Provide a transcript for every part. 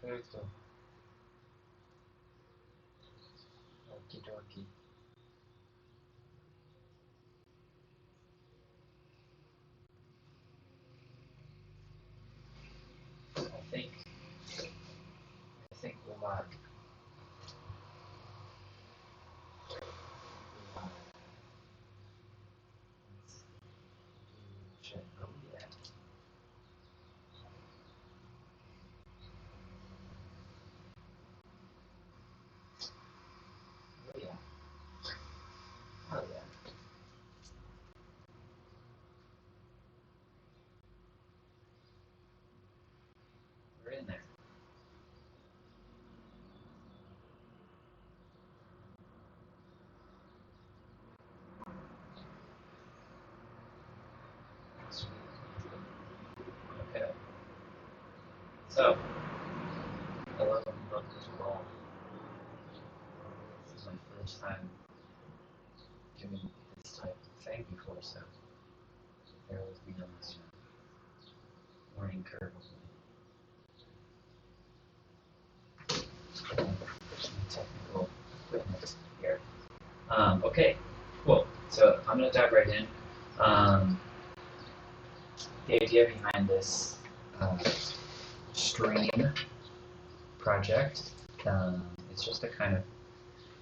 Perfecto. Okie dokie. I think we're live. Check. Oh yeah. Oh yeah. Oh yeah. We're in there. Sweet. Okay. So, hello and welcome to all. This is my first time doing this type of thing before, so bear with me on this learning curve with some technical equipment here. Okay, cool. So I'm going to dive right in. The idea behind this stream project is just to kind of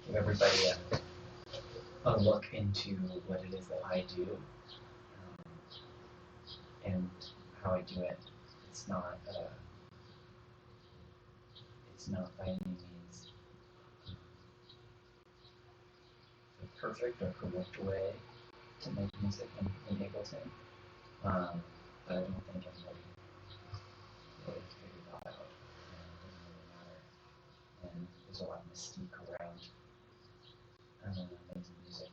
give everybody a look into what it is that I do and how I do it. It's not by any means the perfect or correct way to make music in Ableton, but I don't think anybody really figured that out. And it doesn't really matter. And there's a lot of mystique around making music.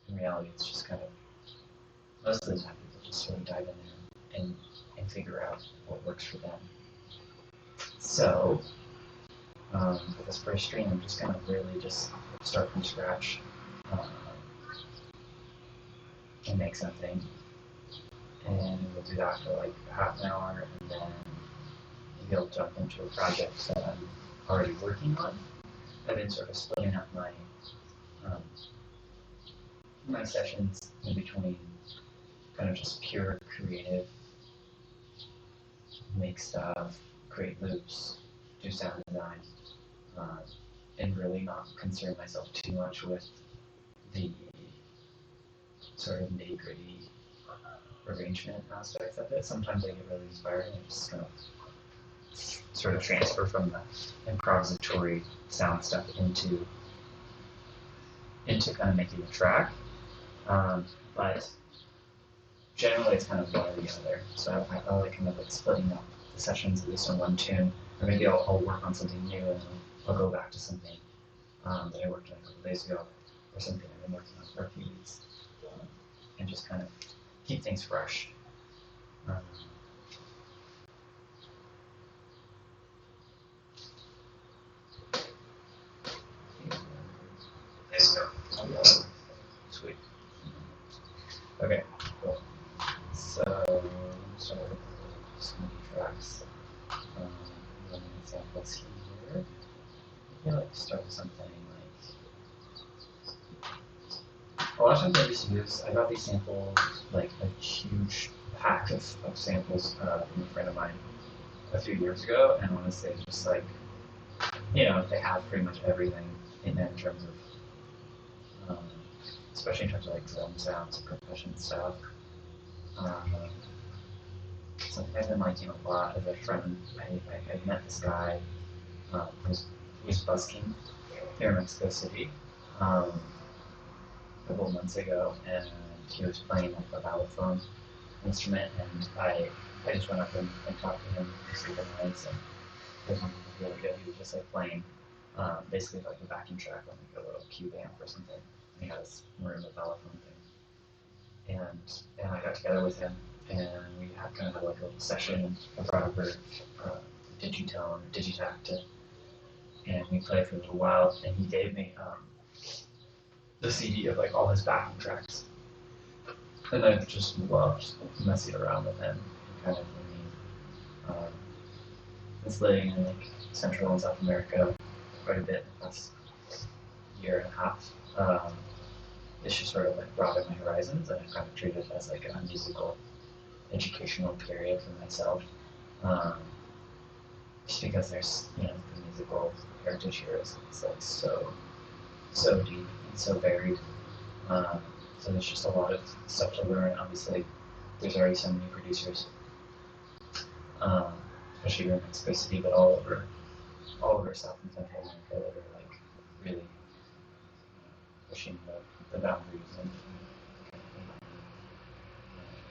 And in reality, it's just kind of most of the time people just sort of dive in there and figure out what works for them. So for this first stream, I'm just gonna really just start from scratch and make something, and we'll do that for like half an hour, and then maybe I'll jump into a project that I'm already working on. I've been sort of splitting up my my sessions in between kind of just pure creative, make stuff, create loops, do sound design, and really not concern myself too much with the sort of nitty-gritty arrangement aspects of it. Sometimes I get really inspired and just kind of sort of transfer from the improvisatory sound stuff into kind of making a track. But generally it's kind of one or the other. So I like kind of like splitting up the sessions at least on one tune, or maybe I'll work on something new and I'll go back to something that I worked on a couple days ago, or something I've been working on for a few weeks, and just kind of keep things fresh. Sweet. Okay, cool. So, start with some tracks. Running examples here. Maybe I like to start with something like. A lot of times I used to use, I got these samples, like a huge pack of samples from a friend of mine a few years ago, and honestly, it's just like, you know, they have pretty much everything in there in terms of, especially in terms of like drum sounds, percussion stuff. Something I've been liking a lot as a friend. I met this guy who's busking here in Mexico City a couple of months ago, and he was playing like a balafon instrument, and I just went up and talked to him just over nights, and it was really good. He was just like playing basically like a backing track on like a little cube amp or something. And he had this marimba balafon thing, and I got together with him, and we had kind of like a little session. I brought over Digitone, Digitact, and we played for a little while, and he gave me the CD of like all his backing tracks, and I just loved messing around with him, and kind of was living in like Central and South America quite a bit in the past year and a half. It's just sort of like broadened my horizons, and I kind of treated it as like a musical educational period for myself. Um, just because there's the musical heritage here is it's like so deep and so varied. Um, so there's just a lot of stuff to learn. Obviously, there's already so many producers, um, especially here in Mexico City, but all over South and Central America that are like really pushing the boundaries and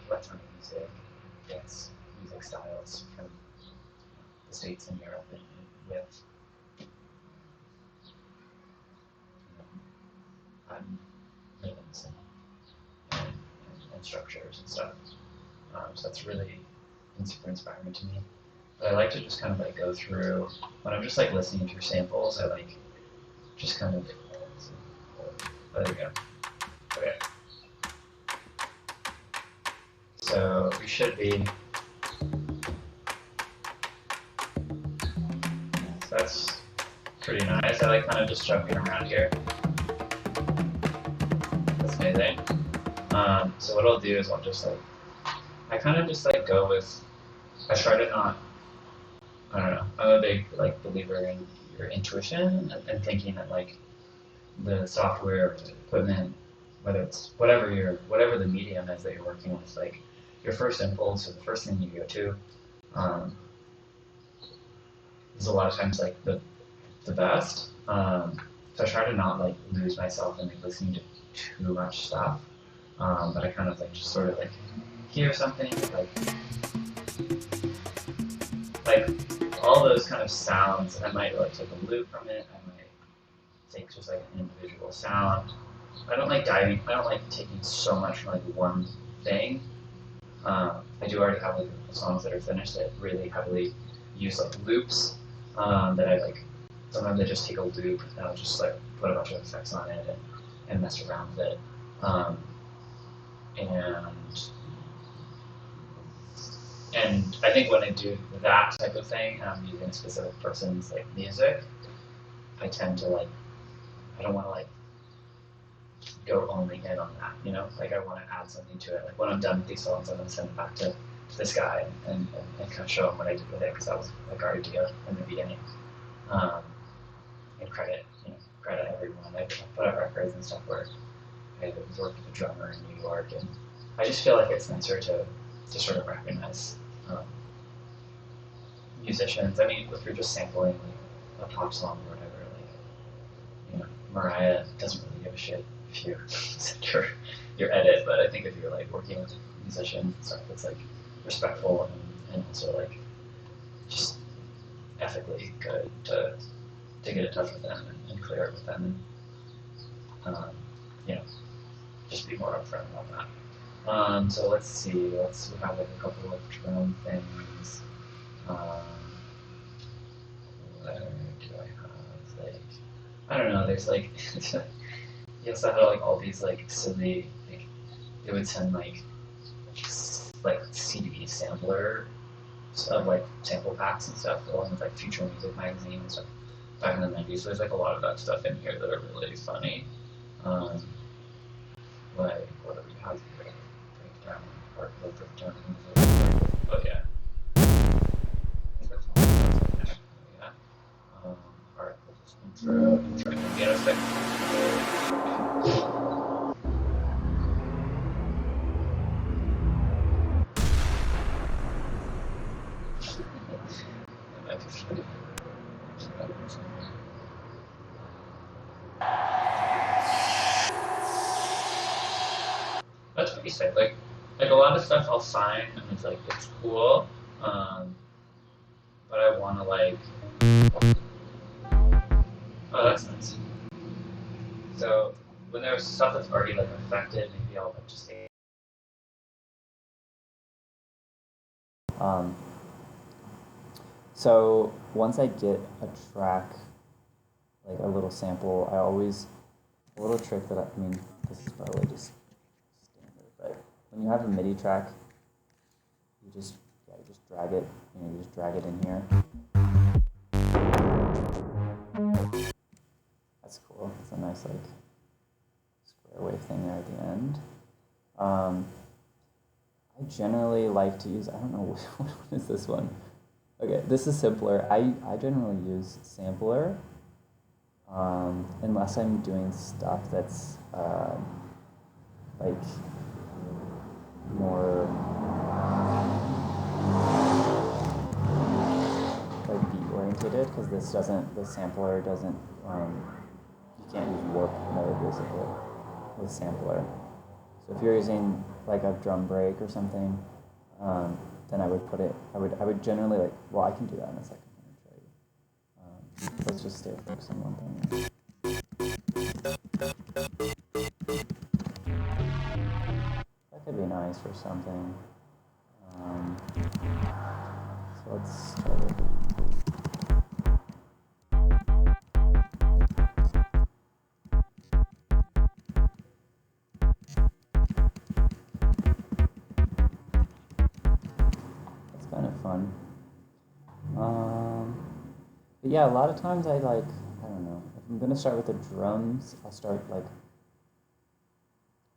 electronic music, dance music styles from the States and Europe, and with pattern rhythms and structures and stuff. So that's really been super inspiring to me. But I like to just kind of like go through when I'm just like listening through samples. I like just kind of. Oh, there we go. Okay. So we should be. So that's pretty nice. I like kind of just jumping around here. That's amazing. So what I'll do is I'll just like, I kind of just like go with, I try to not, I don't know, I'm a big like believer in your intuition and thinking that like the software or the equipment, whether it's whatever the medium is that you're working with, like your first impulse or the first thing you go to, is a lot of times like the best. So I try to not like lose myself in like listening to too much stuff. But I kind of like just sort of like hear something like all those kind of sounds. I might like take a loop from it. I might take just like an individual sound. I don't like diving. I don't like taking so much from like one thing. I do already have like songs that are finished that really heavily use like loops. That I like. Sometimes I just take a loop and I'll just like put a bunch of effects on it and mess around with it. And I think when I do that type of thing, and I'm using a specific person's like music, I tend to like, I don't want to like go only in on that, Like I want to add something to it. Like when I'm done with these songs, I'm gonna send it back to this guy and kind of show him what I did with it, because that was like our idea in the beginning. And credit everyone. I put out records and stuff where I worked with a drummer in New York, and I just feel like it's nicer to sort of recognize musicians. I mean, if you're just sampling like a pop song or whatever, like Mariah doesn't really give a shit if you send your edit. But I think if you're like working with musicians and stuff, it's like respectful and also like just ethically good to get in touch with them and clear it with them, and just be more upfront about that. So let's see. We have like a couple of drum things. Where do I have like? I don't know. There's like you also had like all these like silly like they would send like CD sampler of like sample packs and stuff along with like Future Music magazine and stuff back in the 90s. So there's like a lot of that stuff in here that are really funny. Like what do we have here? Breakdown, part of the breakdown. Oh yeah. Yeah. Alright, we'll just intro and piano section. That's pretty sick. Like a lot of stuff I'll sign and it's like it's cool, but I want to like. Oh, that's nice. So when there's stuff that's already like affected, maybe I'll like just say. So once I get a track, like a little sample, a little trick that I mean, this is probably just standard, but when you have a MIDI track, you just drag it, you just drag it in here, nice like square wave thing there at the end. I generally like to use, I don't know, what is this one? Okay, this is simpler. I generally use sampler, unless I'm doing stuff that's like more like beat oriented, because this sampler doesn't, you can't use warp mode basically with sampler. So if you're using like a drum break or something, then I would put it, I would generally like, well, I can do that in a second. Let me show you. Let's just stay focused on one thing. That could be nice for something. So let's start with kind of fun. But yeah, a lot of times I don't know, if I'm gonna start with the drums, I'll start like,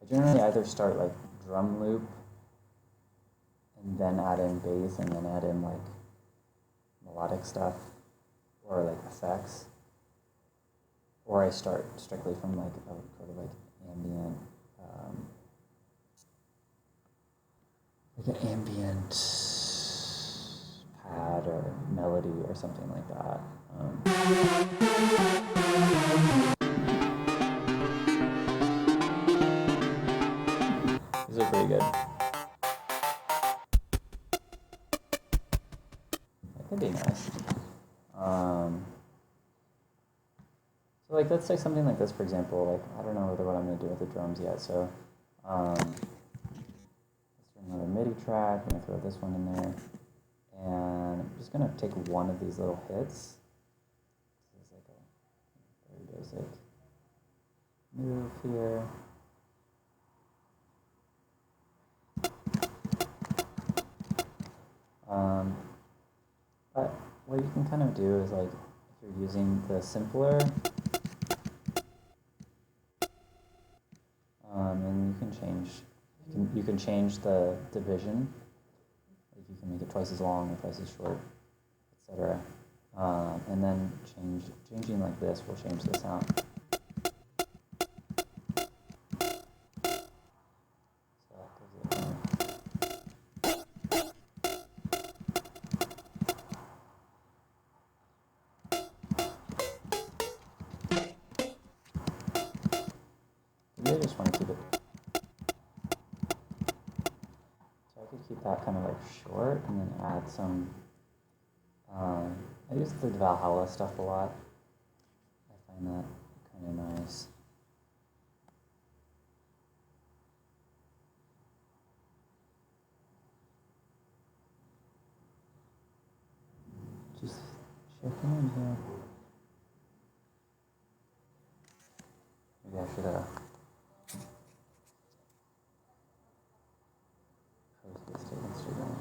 I generally either start like drum loop and then add in bass and then add in like melodic stuff or like effects, or I start strictly from like a sort of like ambient, like an ambient pad or melody or something like that. These are pretty good. That could be nice. So like, let's take something like this, for example. Like, I don't know what I'm going to do with the drums yet, so let's do another MIDI track. I'm going to throw this one in there. And I'm just going to take one of these little hits. This is like a very basic move here. But what you can kind of do is, like, if you're using the simpler, and you can change the division. Like, you can make it twice as long or twice as short, etc. And then changing like this will change the sound. I just want to keep it. So I could keep that kind of like short and then add some. I use the Valhalla stuff a lot. I find that kind of nice. Just checking in here. Maybe I should post this to Instagram.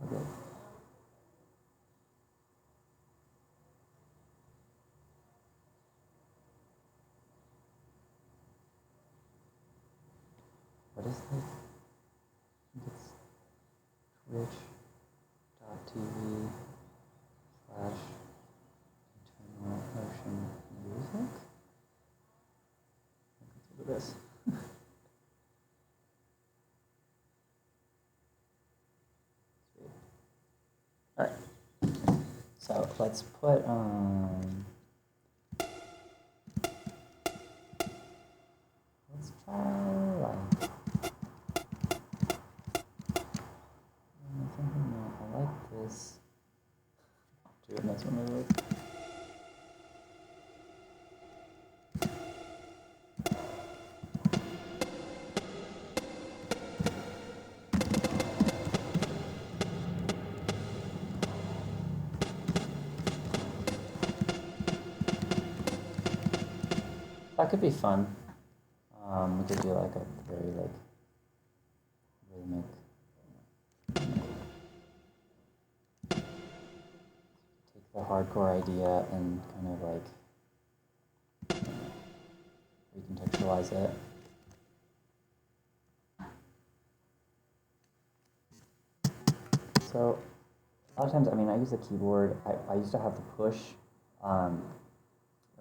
Okay. What is this? I think it's twitch.tv/eternal music. Let's look at this. All right. So let's put let's try I like this. Do it next one really. That could be fun. We could do like a very like rhythmic. Take the hardcore idea and kind of like recontextualize it. So a lot of times, I mean, I use the keyboard. I used to have the push when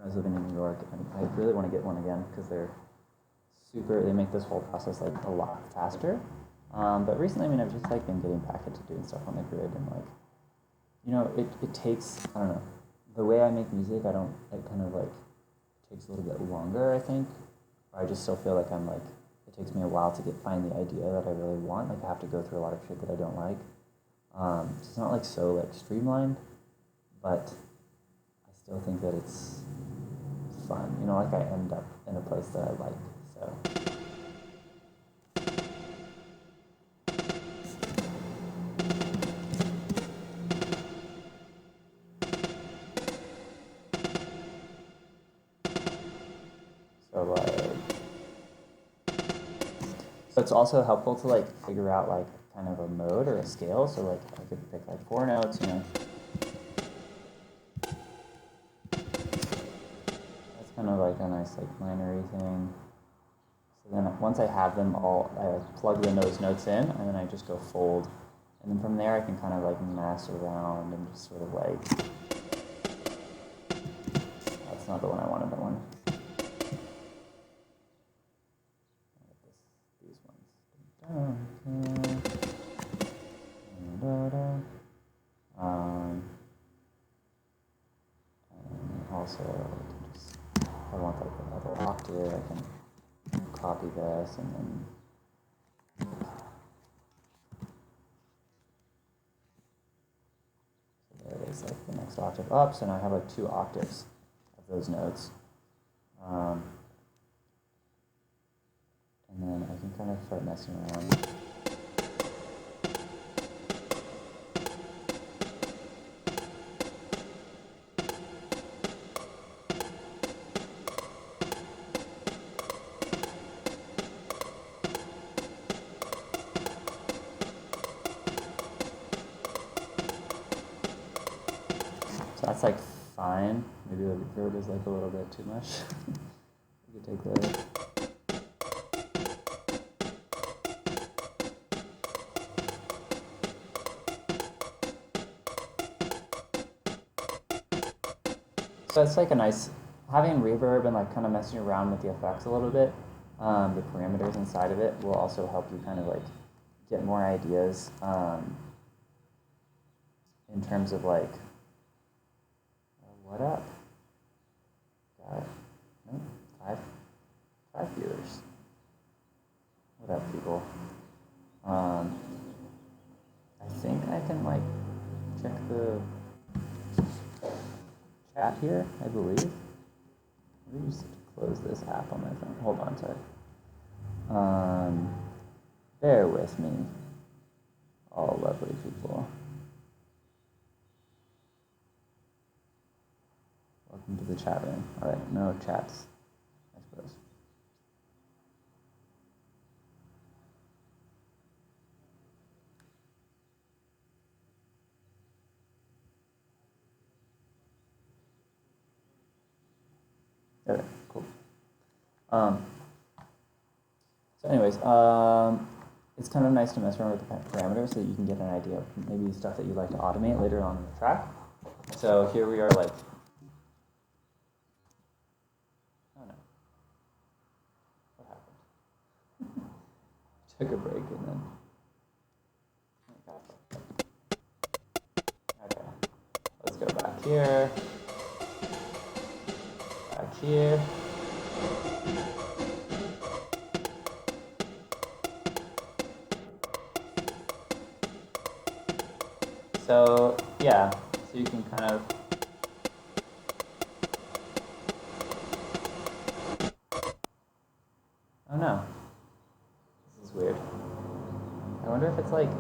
I was living in New York, and I really want to get one again because they make this whole process like a lot faster. But recently, I mean, I've just like been getting back into doing stuff on the grid, and like, you know, it takes, I don't know, the way I make music, it kind of like takes a little bit longer, I think. I just still feel like it takes me a while to find the idea that I really want. Like I have to go through a lot of shit that I don't like. So it's not like so like streamlined, but I still think that it's fun. You know, like I end up in a place that I like, so. So it's also helpful to like figure out like kind of a mode or a scale. So like I could pick like 4 notes, you know. That's kind of like a nice like minery thing. So then once I have them all, I plug those notes in, and then I just go fold. And then from there I can kind of like mess around and just sort of like, that's not the one I wanted, that one. These ones. And also, just, if I want like another octave, I can copy this and then there it is, like the next octave up. So now I have like 2 octaves of those notes. And then I can kind of start messing around. So that's like fine. Maybe the reverb is like a little bit too much. We could take the. So it's like a nice, having reverb and like kind of messing around with the effects a little bit, the parameters inside of it will also help you kind of like get more ideas in terms of like, what up? Got no, 5 viewers. What up, people? I think I can like check the chat here, I believe. Let me just close this app on my phone. Hold on, sorry. Bear with me, all lovely people. Welcome to the chat room. All right, no chats, I suppose. Okay, cool. So anyways, it's kind of nice to mess around with the parameters so that you can get an idea of maybe stuff that you'd like to automate later on in the track. So here we are like, oh no, what happened? Took a break and then, okay, let's go back here, back here. So yeah, so you can kind of oh no, this is weird. I wonder if it's like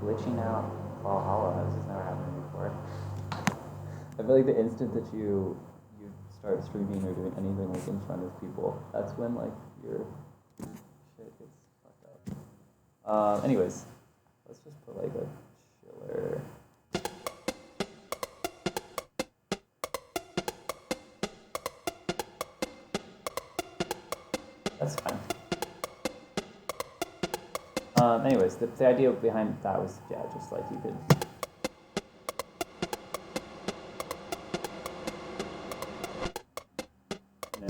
glitching out Valhalla. This has never happened before. I feel like the instant that you start streaming or doing anything like in front of people, that's when like your shit gets fucked up. Anyways, let's just put like a chiller. That's fine. Anyways, the idea behind that was, yeah, just like you could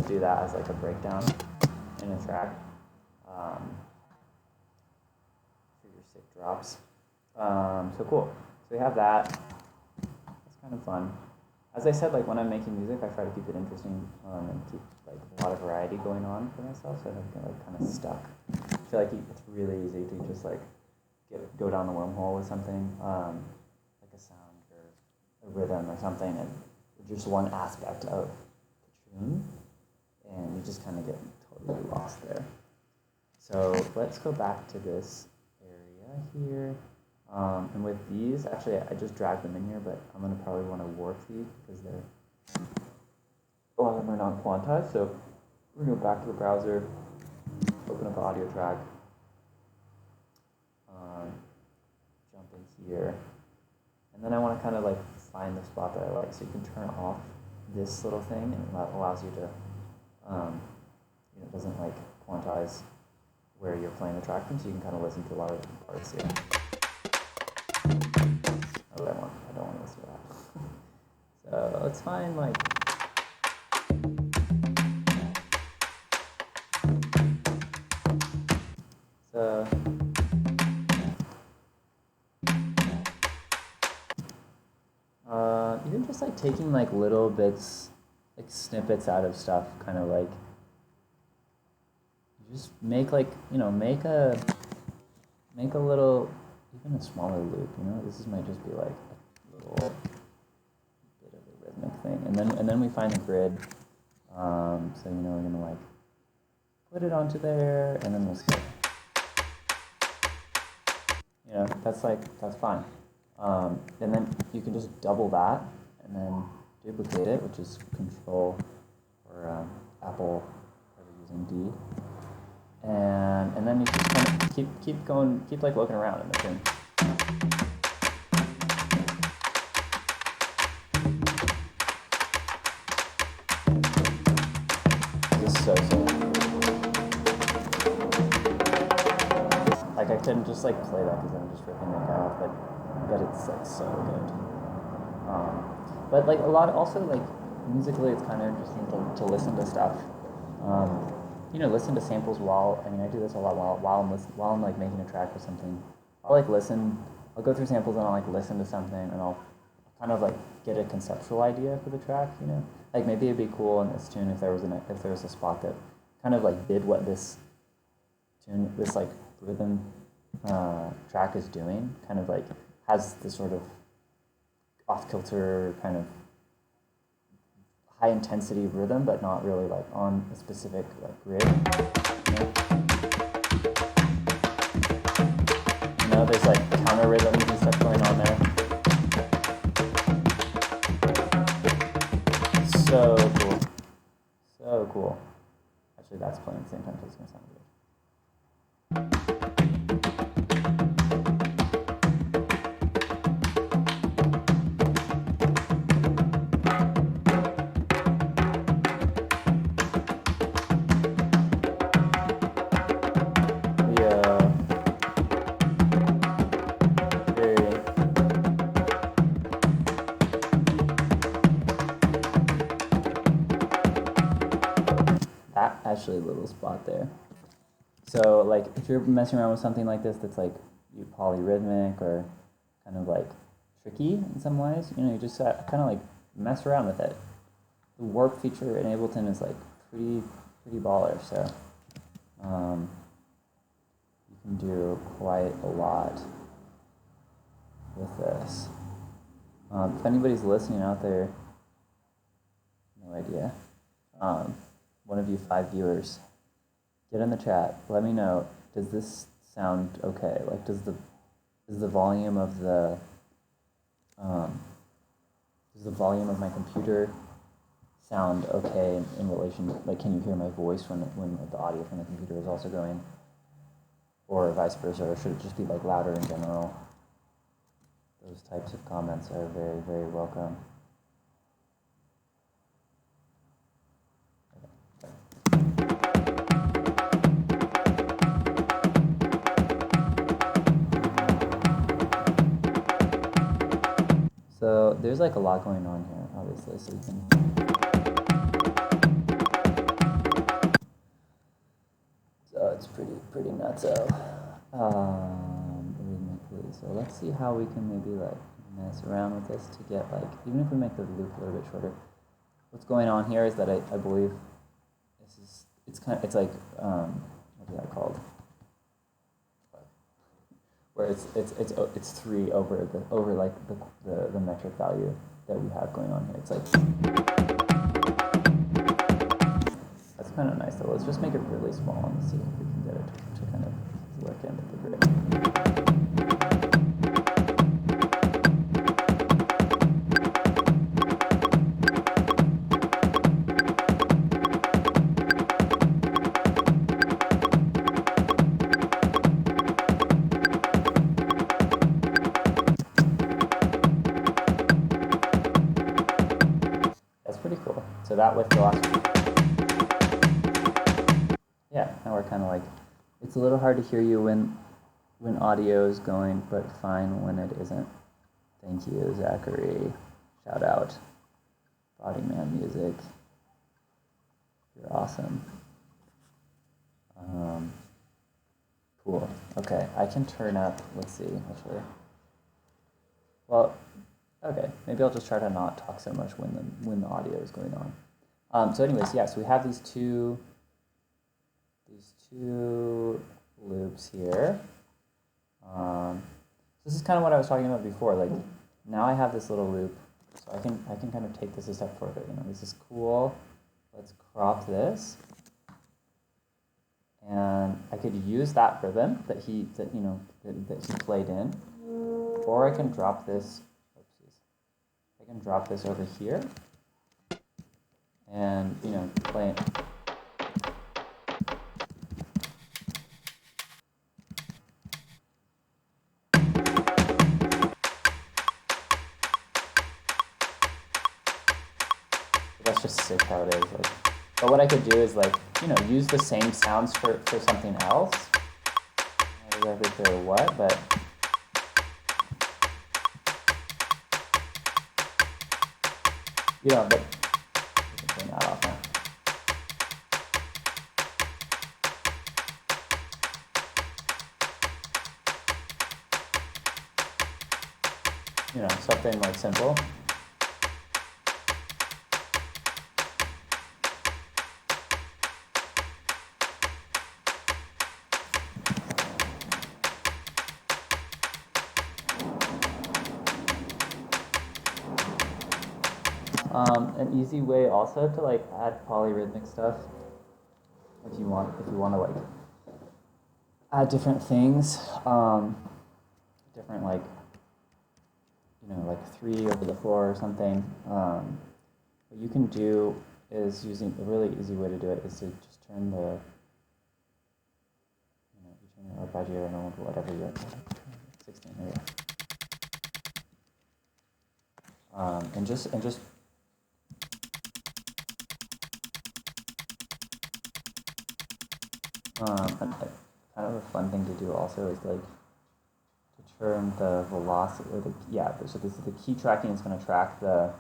do that as like a breakdown in a track for your sick drops. So cool. So we have that. It's kind of fun. As I said, like when I'm making music, I try to keep it interesting and keep like a lot of variety going on for myself, so I don't get like kind of stuck. I feel like it's really easy to just like go down the wormhole with something, like a sound or a rhythm or something, and just one aspect of the tune, and you just kind of get totally lost there. So let's go back to this area here. And with these, actually, I just dragged them in here, but I'm going to probably want to warp these because a lot of them are not quantized. So we're going to go back to the browser, open up the audio track, jump in here, and then I want to kind of like find the spot that I like. So you can turn off this little thing, and that allows you to, it doesn't like quantize where you're playing the track from, so you can kind of listen to a lot of different parts here. Oh, I don't want to listen to that. So let's find like even just like taking like little bits, like snippets out of stuff, kind of like just make like make a little, even a smaller loop. This might just be like a little bit of a rhythmic thing, and then we find the grid. So we're gonna like put it onto there, and then we'll skip. That's fine. And then you can just double that, and then duplicate it, which is Control or Apple, whatever, using D. And then you just kind of keep going, keep like looking around in the thing. This is so like I couldn't just like play that because I'm just ripping the guy off, but it's like so good. But like a lot, also like musically, it's kind of interesting to listen to stuff. Listen to samples while, I do this a lot while I'm like making a track or something. I'll go through samples and I'll like listen to something, and I'll kind of like get a conceptual idea for the track, Like maybe it'd be cool in this tune if there was a spot that kind of like did what this like rhythm track is doing, kind of like has this sort of off-kilter kind of high intensity rhythm, but not really like on a specific like grid. There's like counter rhythms and stuff going on there. So cool. So cool. Actually, that's playing at the same time, so it's gonna sound good. Actually a little spot there. So like if you're messing around with something like this that's like polyrhythmic or kind of like tricky in some ways, you just kind of like mess around with it. The warp feature in Ableton is like pretty baller, so you can do quite a lot with this. If anybody's listening out there, no idea. One of you 5 viewers, get in the chat. Let me know. Does this sound okay? Like, does the volume of the my computer sound okay in relation? Like, can you hear my voice when the audio from the computer is also going, or vice versa? Or should it just be like louder in general? Those types of comments are very, very welcome. there's like a lot going on here, obviously, so you can. So it's pretty nutso. Rhythmically. So let's see how we can maybe like mess around with this to get like, even if we make the loop a little bit shorter. What's going on here is that I believe this is, it's like, what is that called? Where it's 3 over like the metric value that we have going on here. It's like, that's kind of nice though. Let's just make it really small and see if we can get it to kind of work into the grid. So that with the last one. Yeah, now we're kind of like, it's a little hard to hear you when audio is going, but fine when it isn't. Thank you, Zachary. Shout out. Body Man Music. You're awesome. Cool. Okay, I can turn up, let's see, actually. Well, okay, maybe I'll just try to not talk so much when the audio is going on. So anyways, yeah, so we have these two loops here. This is kind of what I was talking about before. Like now I have this little loop, so I can kind of take this a step further. You know, this is cool. Let's crop this, and I could use that rhythm that he played in, or I can drop this. I can drop this over here and, you know, play it. That's just sick how it is. Like, but what I could do is like, you know, use the same sounds for something else. Not exactly clear what, but you know, but we can turn that off now. You know, something like simple. An easy way also to like add polyrhythmic stuff, if you want to like add different things, different like, you know, like 3 over the 4 or something. What you can do is using a really easy way to do it is to just turn the, you know, you turn your arpeggio and whatever you're 16 here. And just kind of a fun thing to do also is like to turn the velocity, or so this is the key tracking is going to track the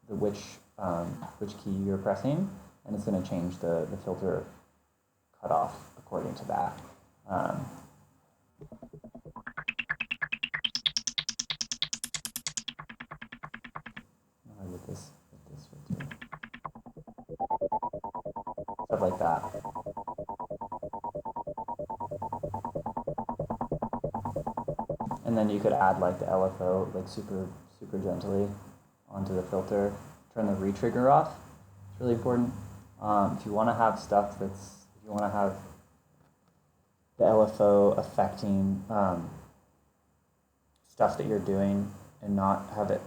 which key you're pressing, and it's going to change the filter cutoff according to that. With this filter, stuff like that. And then you could add like the LFO like super gently onto the filter. Turn the retrigger off. It's really important. If you want to have stuff if you want to have the LFO affecting stuff that you're doing and not have it,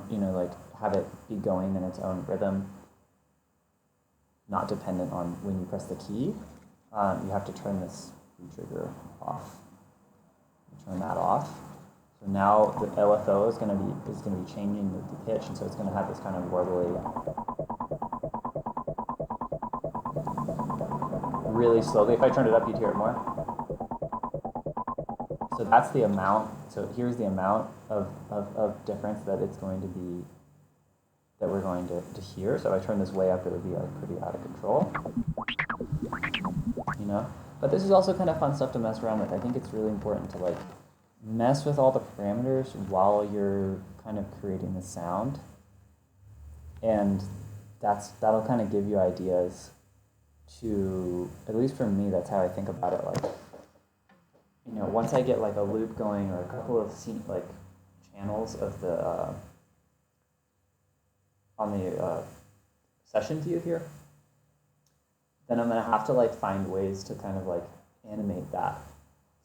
you know, like have it be going in its own rhythm, not dependent on when you press the key, you have to turn this retrigger off. Turn that off. So now the LFO is going to be changing the pitch, and so it's going to have this kind of warbly, really slowly. If I turned it up, you'd hear it more. So that's the amount. So here's the amount of difference that it's going to be, that we're going to hear. So if I turn this way up, it would be like pretty out of control, you know? But this is also kind of fun stuff to mess around with. I think it's really important to like mess with all the parameters while you're kind of creating the sound. And that'll kind of give you ideas to, at least for me, that's how I think about it. Like, you know, once I get like a loop going or a couple of like channels of the on the session view here, then I'm gonna have to like find ways to kind of like animate that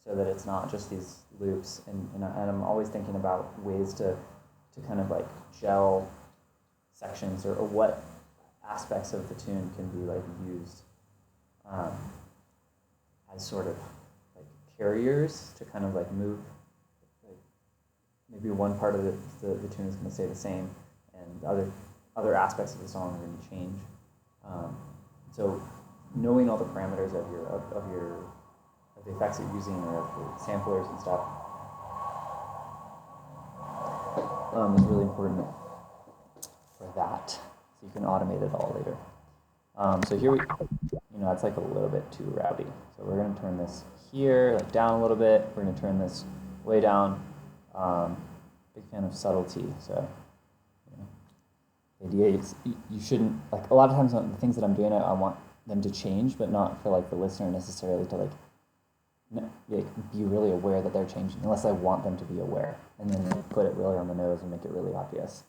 so that it's not just these loops. And I'm always thinking about ways to kind of like gel sections or what aspects of the tune can be like used as sort of like carriers to kind of like move. Like maybe one part of the tune is going to stay the same, and other aspects of the song are going to change. So knowing all the parameters of the effects that you're using or of the samplers and stuff is really important for that. So you can automate it all later. So here it's like a little bit too rowdy. So we're going to turn this here, like down a little bit. We're going to turn this way down. Big fan of subtlety. So the idea is you shouldn't, like a lot of times the things that I'm doing, I want them to change, but not for like the listener necessarily to like be really aware that they're changing, unless I want them to be aware, and then put it really on the nose and make it really obvious.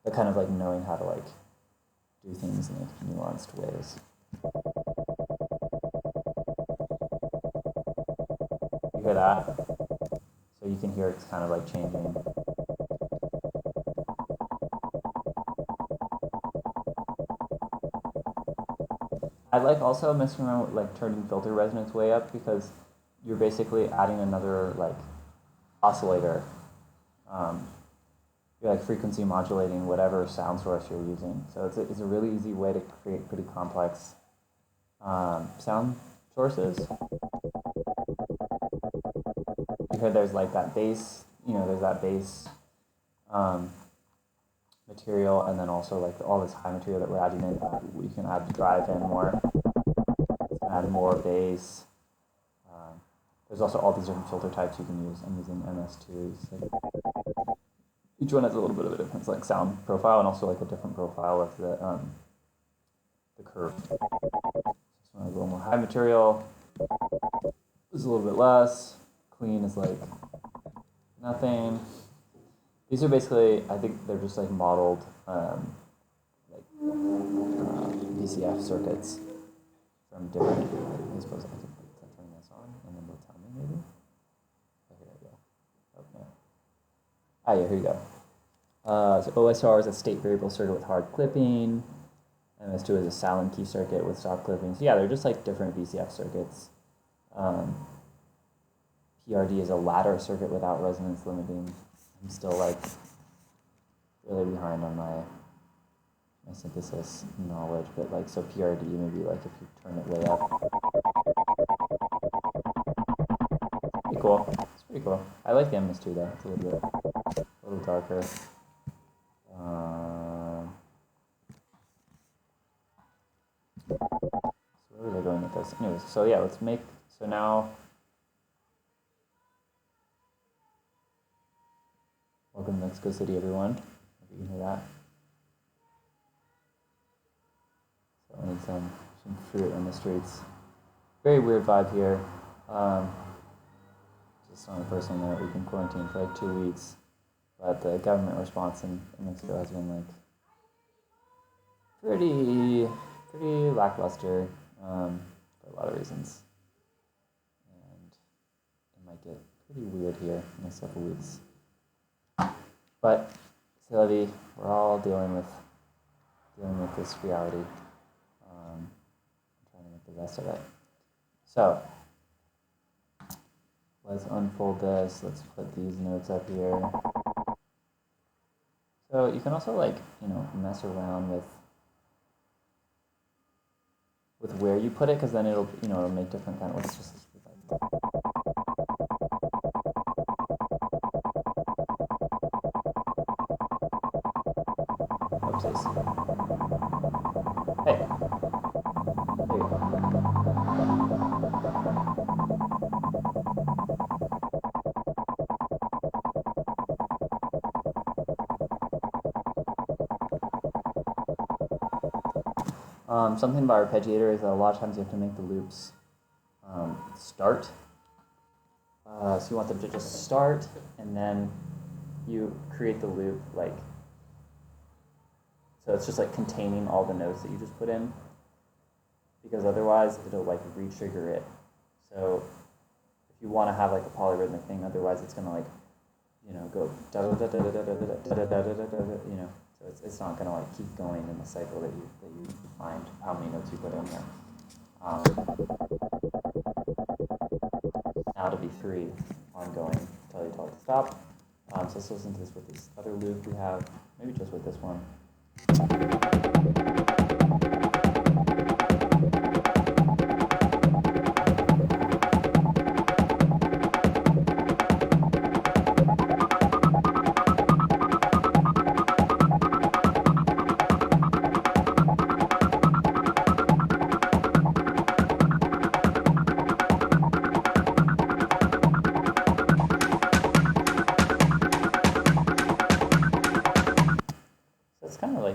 But kind of like knowing how to like do things in like nuanced ways. You hear that? So you can hear it's kind of like changing. I like also messing around with like turning filter resonance way up, because you're basically adding another like oscillator. You're like frequency modulating whatever sound source you're using. So it's a really easy way to create pretty complex sound sources. You hear there's like that bass, there's that bass material, and then also like all this high material that we're adding in. We can add drive in more. Add more bass. There's also all these different filter types you can use. I'm using MS2. So each one has a little bit of a different like sound profile, and also like a different profile of the curve. This one has a little more high material. This is a little bit less. Clean is like nothing. These are basically, I think they're just like modeled VCF circuits from different. I suppose I can turn this on, and then they'll tell me maybe. Oh, here we go. Oh, no. Yeah, here you go. So OSR is a state variable circuit with hard clipping. MS2 is a Sallen key circuit with soft clipping. So yeah, they're just like different VCF circuits. PRD is a ladder circuit without resonance limiting. I'm still like really behind on my synthesis knowledge, but like, so PRD, maybe like if you turn it way up. Pretty cool. It's pretty cool. I like the MS2 though. It's a little darker. So where was I going with this? Anyways, so yeah, let's make, so now, welcome to Mexico City, everyone. Hope you can hear that. So I need some fruit on the streets. Very weird vibe here. Just on a personal note, we've been quarantined for like 2 weeks, but the government response in Mexico has been like pretty lackluster for a lot of reasons, and it might get pretty weird here in the next couple of weeks. But Sylvie, we're all dealing with this reality. I'm trying to make the best of it. So let's unfold this. Let's put these notes up here. So you can also like mess around with where you put it, because then it'll it'll make different kind of. Let's just like Something about arpeggiator is that a lot of times you have to make the loops start. So you want them to just start, and then you create the loop like, so it's just like containing all the notes that you just put in, because otherwise it'll like re-trigger it. So if you want to have like a polyrhythmic thing, otherwise it's gonna like, you know, go da da da da da da da da da da da, you know. So it's not gonna like keep going in the cycle that you find how many notes you put in there. Now to be 3 ongoing, tell you to stop. So let's listen to this with this other loop we have, maybe just with this one.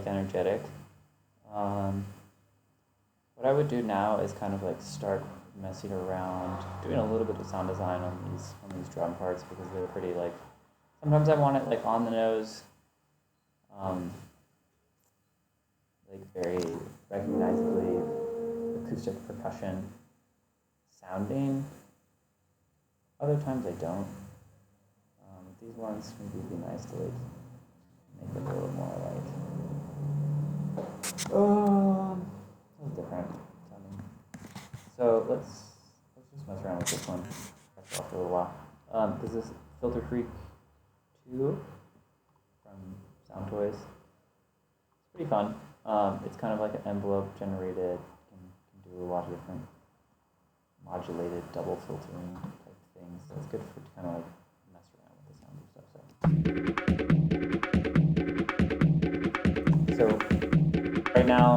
Energetic. What I would do now is kind of like start messing around, doing a little bit of sound design on these drum parts, because they're pretty like, sometimes I want it like on the nose, like very recognizably acoustic percussion sounding. Other times I don't. These ones maybe would be nice to like make it a little more like a little different sounding. So let's just mess around with this one for a little while. This is Filter Freak 2 from Sound Toys. It's pretty fun. It's kind of like an envelope generated. Can do a lot of different modulated double filtering type things. So it's good for to kind of like mess around with the sound and stuff. So right now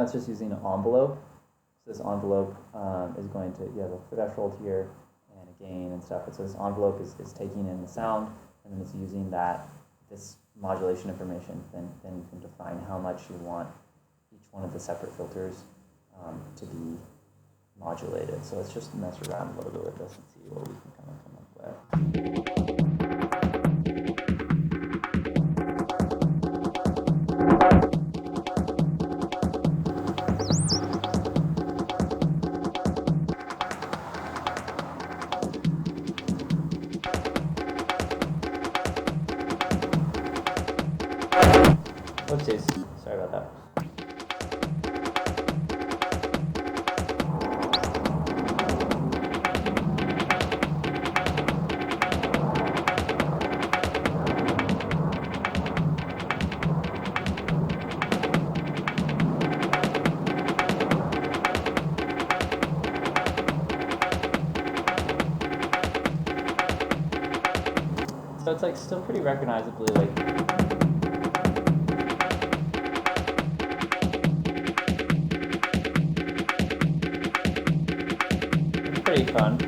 it's just using an envelope. So this envelope is going to, you have a threshold here and a gain and stuff. So this envelope is taking in the sound, and then it's using this modulation information. Then you can define how much you want each one of the separate filters to be modulated. So let's just mess around a little bit with this and see what we can kind of come up with. Whoopsies, sorry about that. So it's like still pretty recognizably like pretty fun.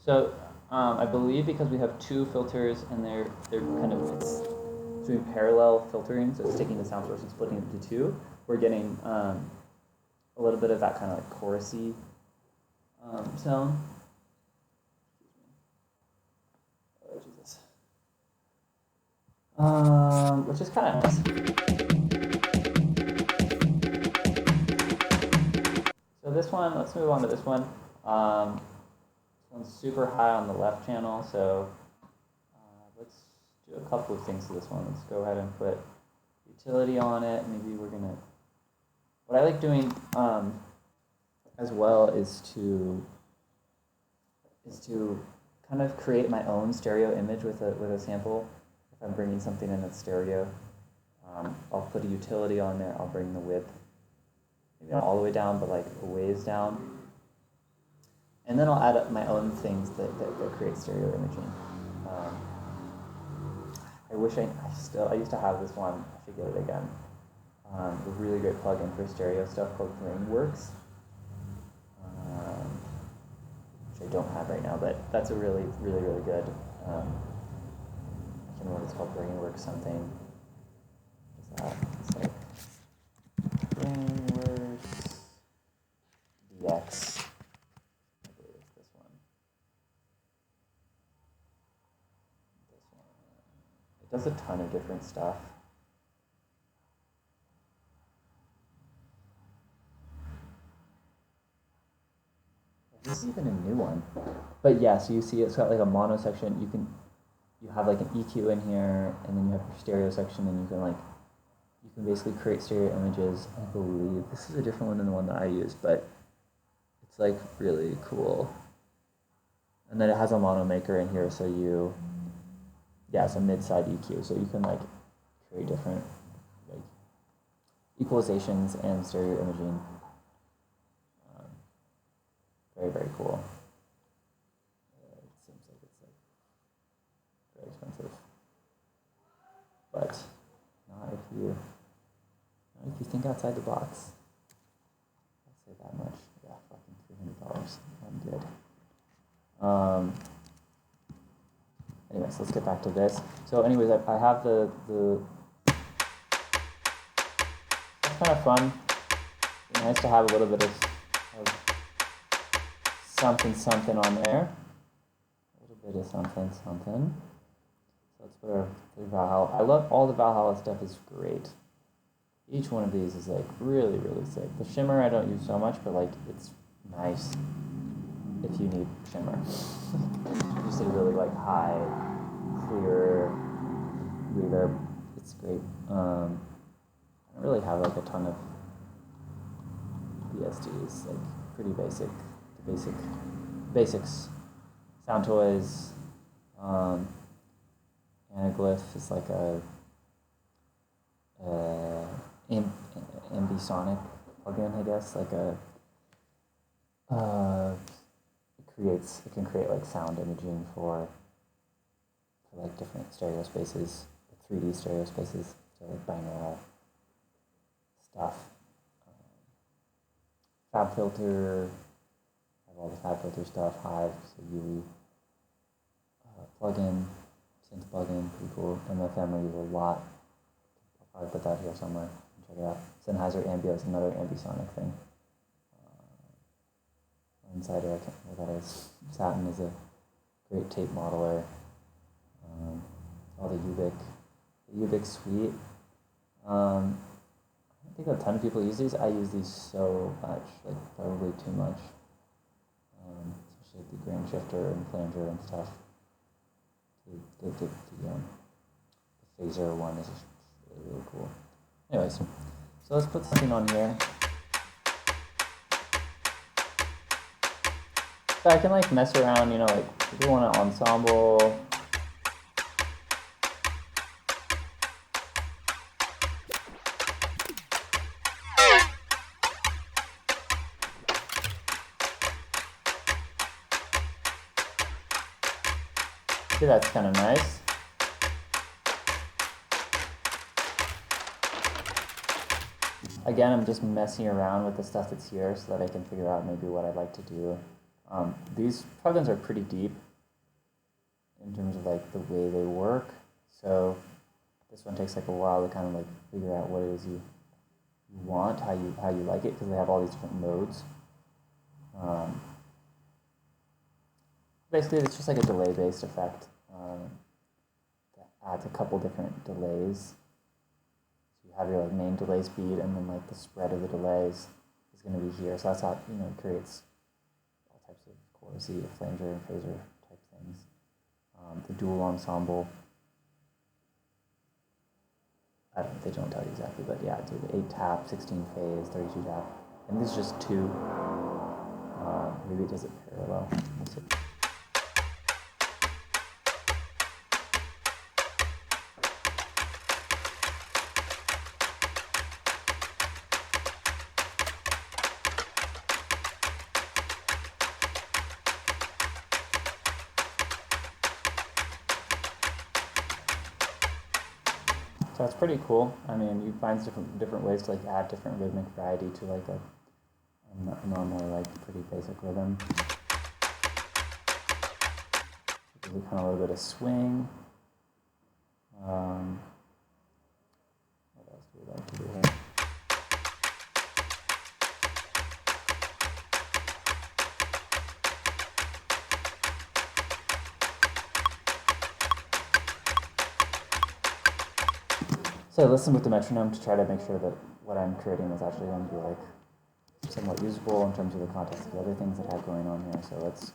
So I believe because we have 2 filters and they're kind of doing parallel filtering, so it's taking the sound source and splitting it into 2, we're getting a little bit of that kind of like chorusy sound. Oh Jesus. Which is kind of nice. So this one, let's move on to this one. This one's super high on the left channel, so let's do a couple of things to this one. Let's go ahead and put utility on it. Maybe we're gonna. What I like doing as well is to kind of create my own stereo image with a sample. If I'm bringing something in that's stereo, I'll put a utility on there. I'll bring the width, maybe not all the way down, but like a ways down. And then I'll add up my own things that create stereo imaging. I wish I used to have this one. I should get it again. A really great plugin for stereo stuff called Brainworks, which I don't have right now, but that's a really, really, really good in what is called Brainworks something. What's that? It's like Brainworks DX. I believe it's this one. It does a ton of different stuff. This is even a new one. But yeah, so you see it's got like a mono section. You have like an EQ in here, and then you have your stereo section, and you can basically create stereo images. I believe this is a different one than the one that I used, but it's like really cool. And then it has a mono maker in here, so it's a mid-side EQ, so you can like create different like equalizations and stereo imaging. Very, very cool. It seems like it's like very expensive, but not if you think outside the box. I'll say that much. Yeah, fucking $300. I'm good. Anyways, let's get back to this. So, anyways, I have the. It's kind of fun. It's nice to have a little bit of something on there. A little bit of something. So let's put our Valhalla. I love all the Valhalla stuff is great. Each one of these is like really, really sick. The shimmer I don't use so much, but like it's nice if you need shimmer. Just a really like high, clear reverb. It's great. I don't really have like a ton of BSDs, like pretty basic. Basics. Sound Toys. Anaglyph is like a ambisonic plugin, I guess. Like it can create like sound imaging for like different stereo spaces, 3D stereo spaces, so like binaural stuff. Fab Filter. All the Fab Filter stuff, Hive, so UE, plugin, synth plugin, pretty cool. MFM I use a lot. I'll probably put that here somewhere. Check it out. Sennheiser Ambio is another ambisonic thing. Insider, I can't remember what that is. Satin is a great tape modeler. All the Ubic suite. I don't think a ton of people use these. I use these so much, like probably too much. Especially the grain shifter and flanger and stuff. The phaser one is just really, really cool. Anyways, so let's put something on here. So I can like mess around, like if you want an ensemble. See, that's kind of nice. Again, I'm just messing around with the stuff that's here so that I can figure out maybe what I'd like to do. These plugins are pretty deep in terms of like the way they work. So this one takes like a while to kind of like figure out what it is you want, how you like it, because they have all these different modes. Basically, it's just like a delay-based effect that adds a couple different delays. So you have your like main delay speed, and then like the spread of the delays is going to be here. So that's how it creates all types of chorusy, flanger, and phaser type things. The dual ensemble. They don't tell you exactly, but yeah, do 8 tap, 16 phase, 32 tap, and this is just 2. Maybe it does it parallel. So it's pretty cool. I mean, you find different ways to like add different rhythmic variety to like a normal like pretty basic rhythm. Give it kind of a little bit of swing. What else do we like to do here? So I listen with the metronome to try to make sure that what I'm creating is actually going to be like somewhat usable in terms of the context of the other things that I have going on here. So let's.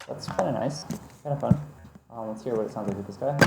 That's kind of nice, kind of fun. Let's hear what it sounds like with this guy.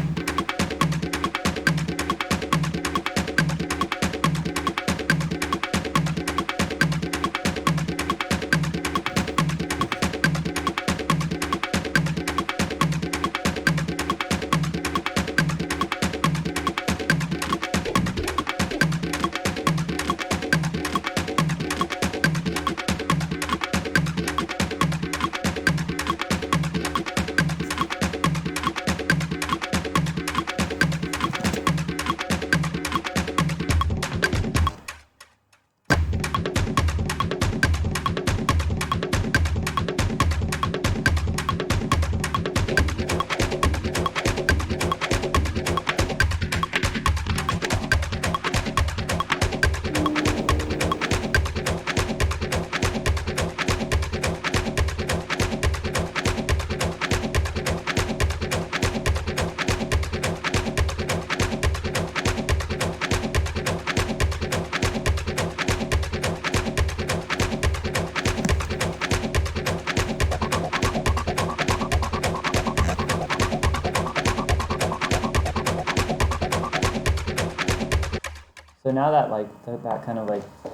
So now that like that kind of like, I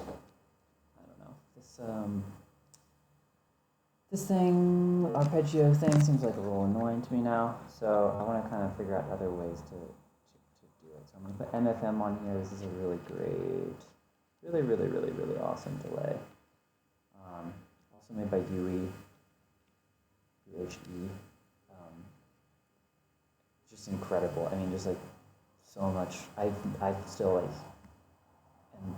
don't know, this thing, arpeggio thing seems like a little annoying to me now. So I want to kind of figure out other ways to do it. So I'm going to put MFM on here. This is a really great, really awesome delay. Also made by Huey, UHE. Just incredible. I mean, just like so much. I still like am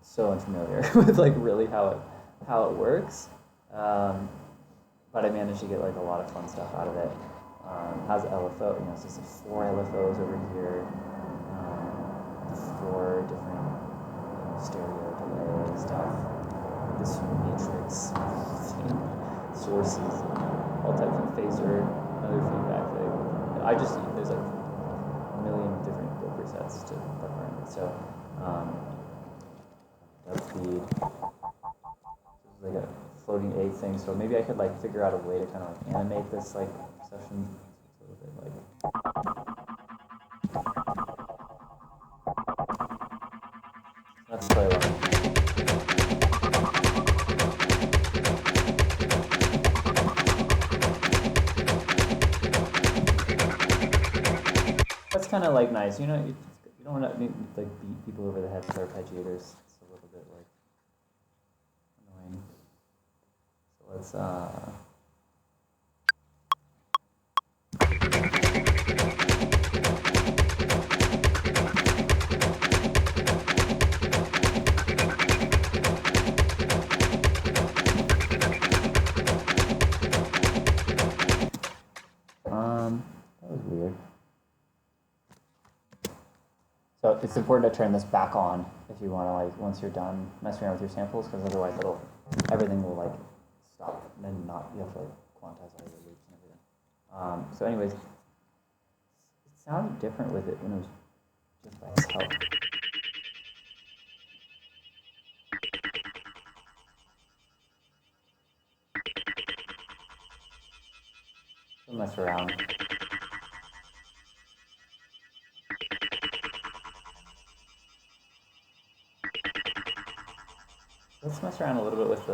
so unfamiliar with like really how it works. But I managed to get like a lot of fun stuff out of it. Has LFO, you know, so it's 4 LFOs over here, 4 different stereo delay stuff. This matrix thing, sources, all types of phaser, another feedback thing. I just there's like a million different go presets to plug around with. So dub feed. This is like a floating A thing, so maybe I could like figure out a way to kind of like animate this like session. It's a little bit like let's play along. That's kind of like nice, you know. You don't want to like beat people over the head with arpeggiators. It's a little bit like annoying. So let's that was weird. So it's important to turn this back on if you want to like once you're done messing around with your samples, because otherwise everything will like stop and then not you have to like quantize all your loops and everything. So anyways, it sounded different with it when it was just by itself. So mess around. Let's mess around a little bit with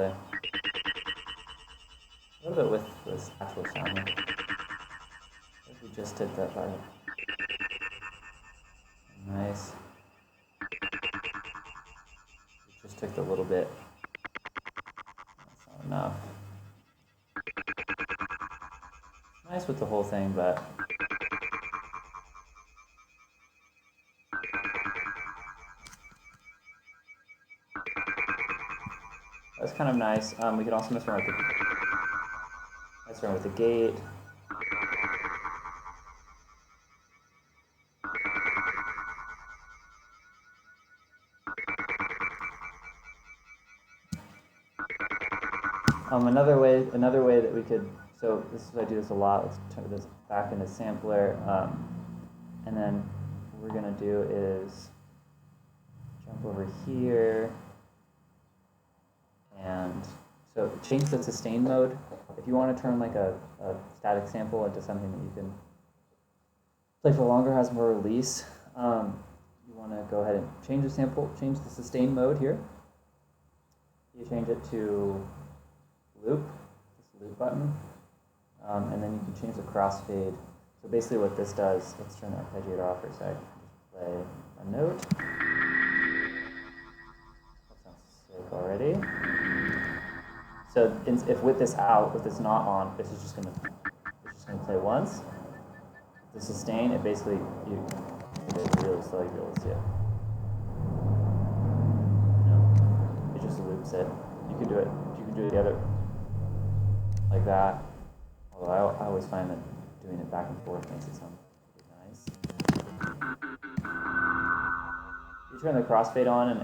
this actual sound here. If we just did that part. Nice. took a little bit. That's not enough. Nice with the whole thing, but that's kind of nice. We can also mess around with the gate. Another way that we could, so this is, I do this a lot, let's turn this back into sampler, and then what we're gonna do is jump over here, and so change the sustain mode. If you want to turn like a static sample into something that you can play for longer, has more release, you want to go ahead and change the sustain mode here. You change it to loop, this loop button, and then you can change the crossfade. So basically what this does, let's turn the arpeggiator off for a sec, just play a note. That sounds sick already. So if with this out, with this not on, it's just gonna play once. The sustain, it basically, it's really slow, you'll be able to see it. You know, it just loops it. You can do it the other, like that. Although I always find that doing it back and forth makes it sound pretty nice. You turn the crossfade on, and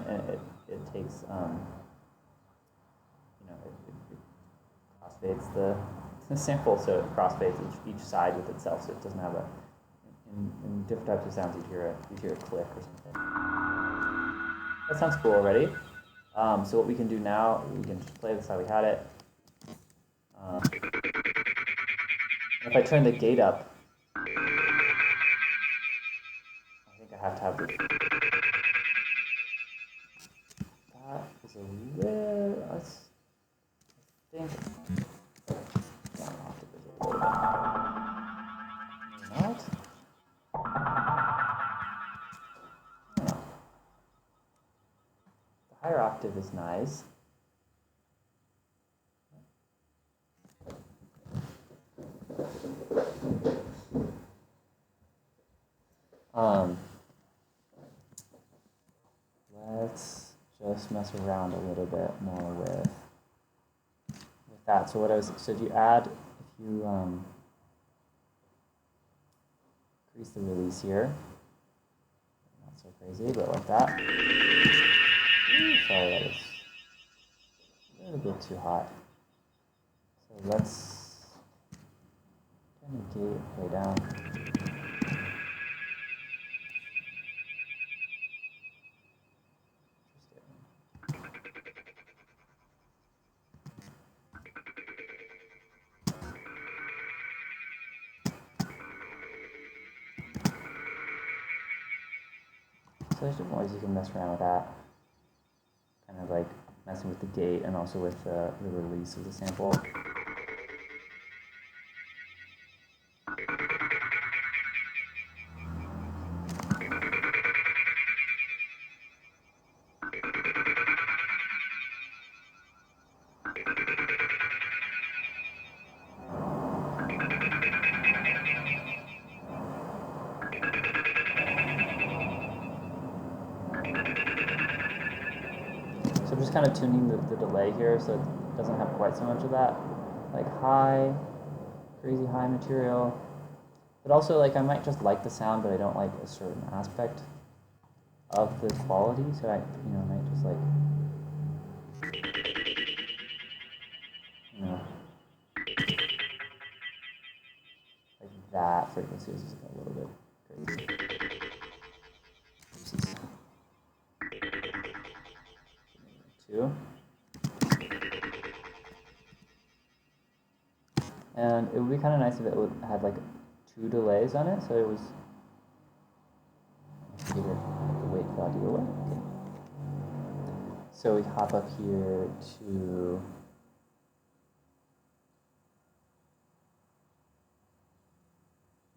it takes, you know, it crossfades the sample, so it crossfades each side with itself, so it doesn't have a, in different types of sounds you'd hear a click or something. That sounds cool already. So what we can do now, we can just play this how we had it. If I turn the gate up, I think I have to have the, that is a little, I think, down octave is a little bit, maybe not. I don't know. The higher octave is nice. Let's just mess around a little bit more with that. So if you increase the release here, not so crazy, but like that. Ooh, sorry, that is a little bit too hot. So let's turn the gate way down. So there's different ways you can mess around with that. Kind of like messing with the gate and also with the release of the sample. So I'm just kind of tuning the delay here so it doesn't have quite so much of that like crazy high material. But also, like, I might just like the sound, but I don't like a certain aspect of the quality, so I might just like, like that frequency is just a little bit crazy. Two. And it would be kind of nice if it had like 2 delays on it, so it was. I have to wait for that to go away. Okay. So we hop up here to.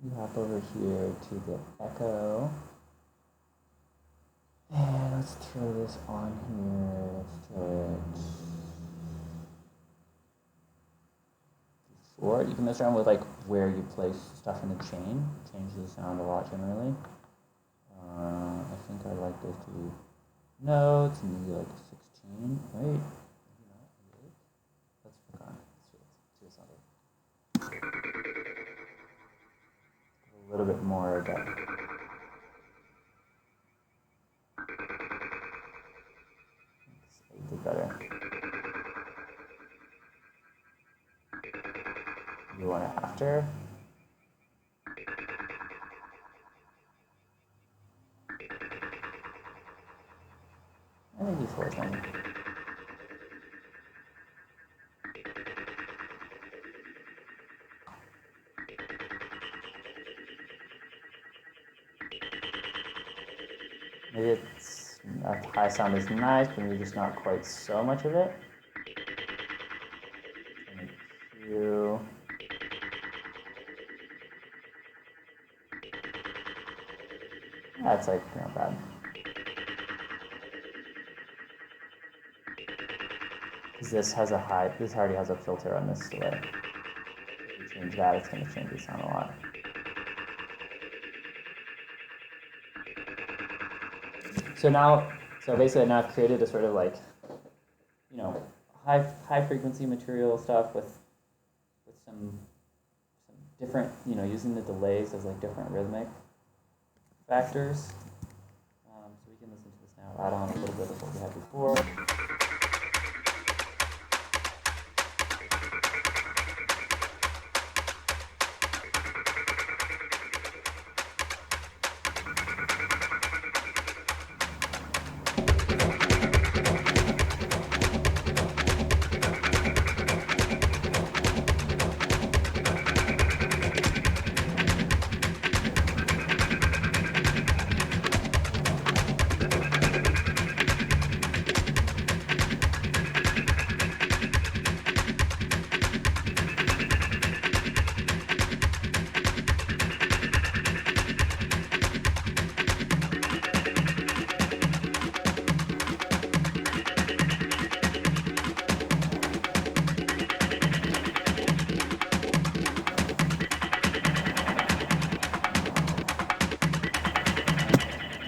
We hop over here to the echo. And let's throw this on here. Let's throw it. Or you can mess around with like where you place stuff in the chain. Change the sound a lot generally. I think I like those to be notes and maybe like 16. Wait, maybe not. Let's click on. Let's see what sounds like. A little bit more depth. Let's do better. You want it after? I think before is fine. Maybe it's high sound is nice, but maybe just not quite so much of it. Q. That's like not bad. Because this has a high, this already has a filter on this delay. If you change that, it's going to change the sound a lot. So now, basically now I've created a sort of like, you know, high frequency material stuff with some different, you know, using the delays as like different rhythmic factors. So we can listen to this now, add on a little bit of what we had before.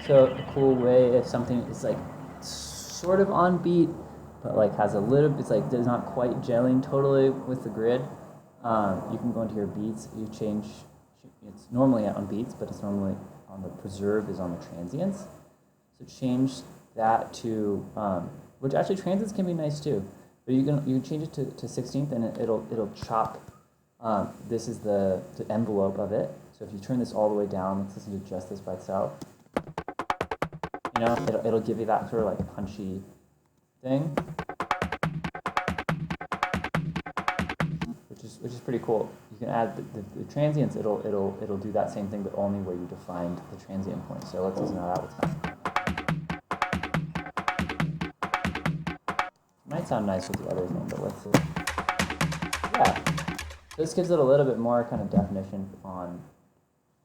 So a cool way if something is like sort of on beat, but like has a little, it's like does not quite gelling totally with the grid. You can go into your beats. You change. It's normally on beats, but it's normally on the preserve is on the transients. So change that to which actually transients can be nice too. But you can change it to 16th and it'll chop. This is the envelope of it. So if you turn this all the way down, let's listen to just this by itself. You know, it'll give you that sort of like punchy thing, which is pretty cool. You can add the transients. It'll do that same thing, but only where you defined the transient point. So let's listen to that with time. Might sound nice with the other thing, but let's see. Yeah, this gives it a little bit more kind of definition on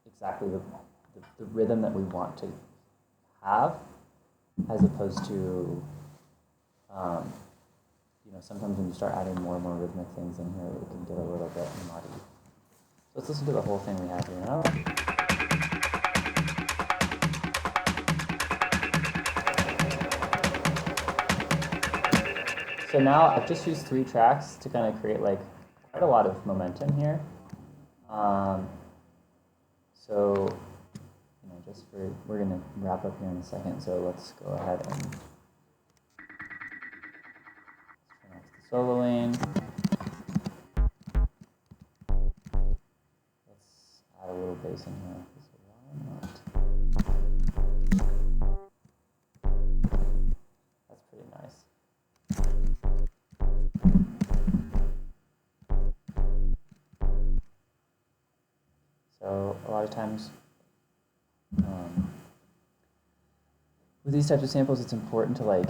exactly the rhythm that we want to have, as opposed to, you know, sometimes when you start adding more and more rhythmic things in here, it can get a little bit muddy. So let's listen to the whole thing we have here now. So now I've just used 3 tracks to kind of create like quite a lot of momentum here. So just for, we're going to wrap up here in a second, so let's go ahead and turn off the soloing. Let's add a little bass in here. Why not? That's pretty nice. So a lot of times, with these types of samples, it's important to like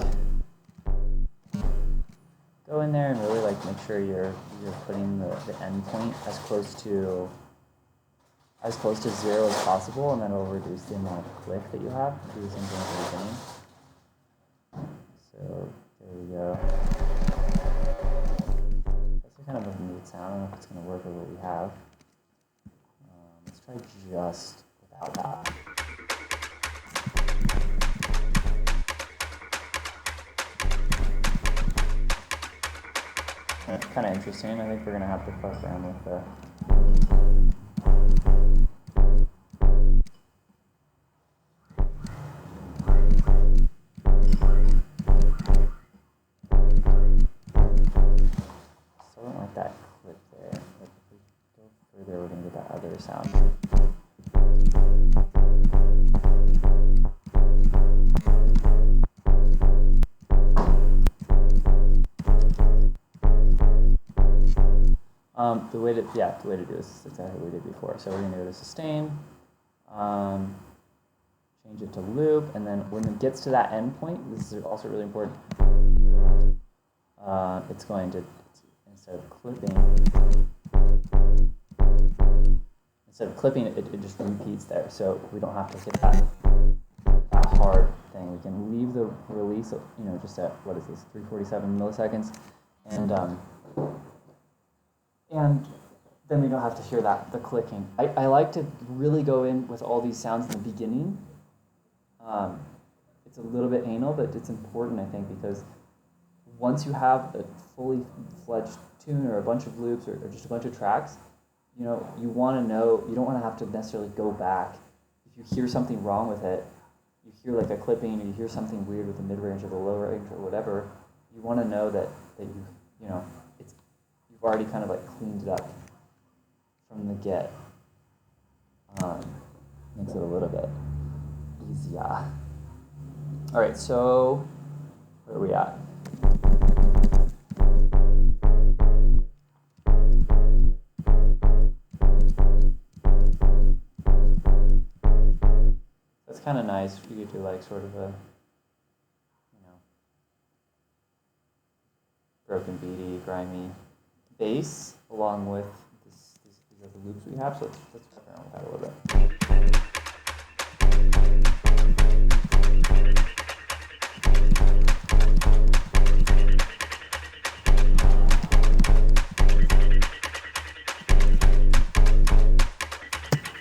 go in there and really like make sure you're putting the end point as close to 0 as possible, and then it'll reduce the amount of click that you have. Do the same thing at the beginning. sound. I don't know if it's going to work with what we have. Let's try just without that. That's kind of interesting. I think we're going to have to fuck around with the... So I don't like that clip there. Like if we go further, we're going to get that other sound. The way to do this is exactly what we did before. So we're going to go to sustain, change it to loop, and then when it gets to that endpoint, this is also really important. It's going to, instead of clipping, it just repeats there. So we don't have to hit that hard thing. We can leave the release, just at, what is this, 347 milliseconds, and then we don't have to hear the clicking. I like to really go in with all these sounds in the beginning. It's a little bit anal, but it's important, I think, because once you have a fully fledged tune or a bunch of loops or just a bunch of tracks, you want to know, you don't want to have to necessarily go back. If you hear something wrong with it, you hear like a clipping, or you hear something weird with the mid-range or the low range or whatever, you want to know that you've already kind of like cleaned it up from the get. Makes it a little bit easier. All right, so where are we at? That's kind of nice. You could do like sort of a, broken beaty, grimy bass along with these other loops we have. So let's fuck around with that a little bit.